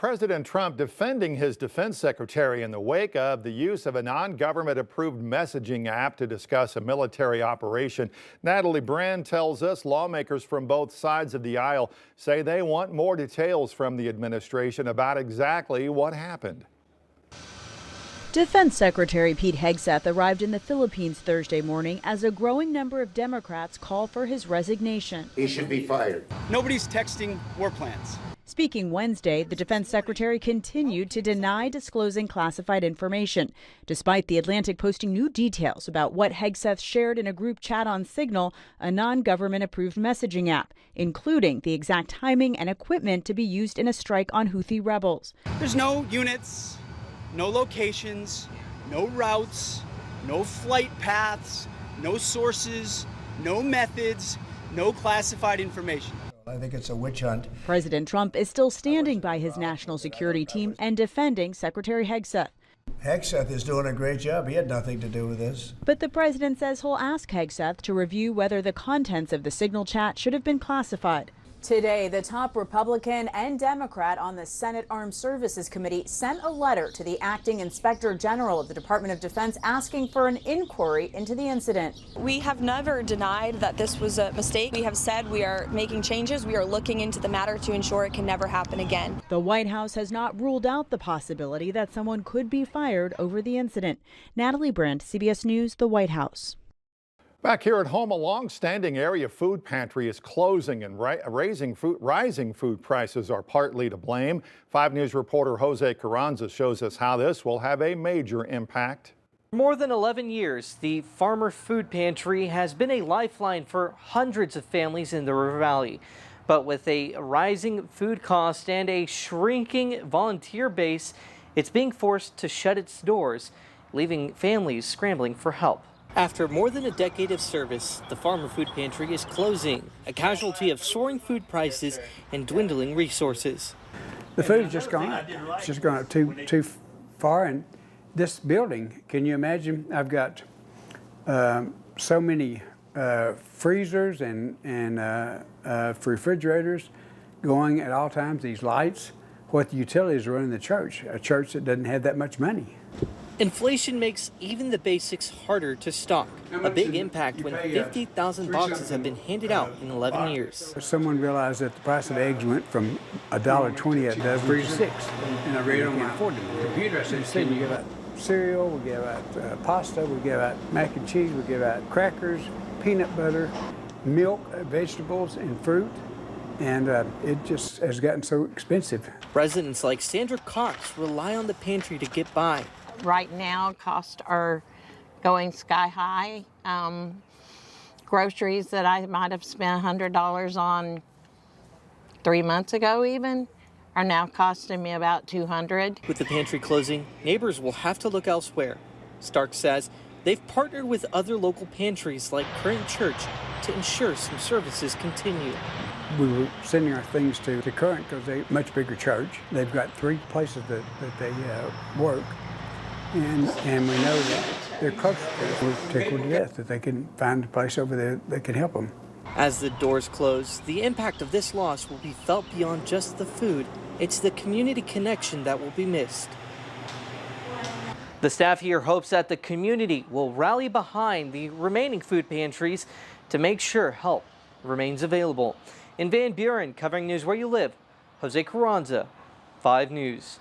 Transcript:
President Trump defending his defense secretary in the wake of the use of a non-government approved messaging app to discuss a military operation. Natalie Brand tells us lawmakers from both sides of the aisle say they want more details from the administration about exactly what happened. Defense Secretary Pete Hegseth arrived in the Philippines Thursday morning as a growing number of Democrats call for his resignation. He should be fired. Nobody's texting war plans. Speaking Wednesday, the defense secretary continued to deny disclosing classified information, despite The Atlantic posting new details about what Hegseth shared in a group chat on Signal, a non-government approved messaging app, including the exact timing and equipment to be used in a strike on Houthi rebels. There's no units, no locations, no routes, no flight paths, no sources, no methods, no classified information. I think it's a witch hunt. President Trump is still standing by his national security team and defending Secretary Hegseth. Hegseth is doing a great job. He had nothing to do with this. But the president says he'll ask Hegseth to review whether the contents of the Signal chat should have been classified. Today, the top Republican and Democrat on the Senate Armed Services Committee sent a letter to the acting inspector general of the Department of Defense asking for an inquiry into the incident. We have never denied that this was a mistake. We have said we are making changes. We are looking into the matter to ensure it can never happen again. The White House has not ruled out the possibility that someone could be fired over the incident. Natalie Brand, CBS News, the White House. Back here at home, a long-standing area food pantry is closing, and rising food prices are partly to blame. 5 News reporter Jose Carranza shows us how this will have a major impact. For more than 11 years, the Farmer Food Pantry has been a lifeline for hundreds of families in the River Valley. But with a rising food cost and a shrinking volunteer base, it's being forced to shut its doors, leaving families scrambling for help. After more than a decade of service, the Farmer Food Pantry is closing, a casualty of soaring food prices and dwindling resources. The food's just gone up. It's just gone up too far. And this building, can you imagine? I've got so many freezers and refrigerators going at all times, these lights. What the utilities are running the church, a church that doesn't have that much money. Inflation makes even the basics harder to stock. A big impact when 50,000 boxes have been handed out in 11 years. Someone realized that the price of eggs went from $1.20 a dozen to $6, and I really can't afford them. Instead, you give out cereal, we give out pasta, we give out mac and cheese, we give out crackers, peanut butter, milk, vegetables, and fruit. And it just has gotten so expensive. Residents like Sandra Cox rely on the pantry to get by. Right now, costs are going sky high. Groceries that I might have spent $100 on 3 months ago even are now costing me about $200. With the pantry closing, neighbors will have to look elsewhere. Stark says they've partnered with other local pantries like Current Church to ensure some services continue. We were sending our things to Current because they're a much bigger church. They've got 3 places that they work. And we know that they're close to us. We're tickled to death that they can find a place over there that can help them. As the doors close, the impact of this loss will be felt beyond just the food. It's the community connection that will be missed. The staff here hopes that the community will rally behind the remaining food pantries to make sure help remains available. In Van Buren, covering news where you live, Jose Carranza, 5 News.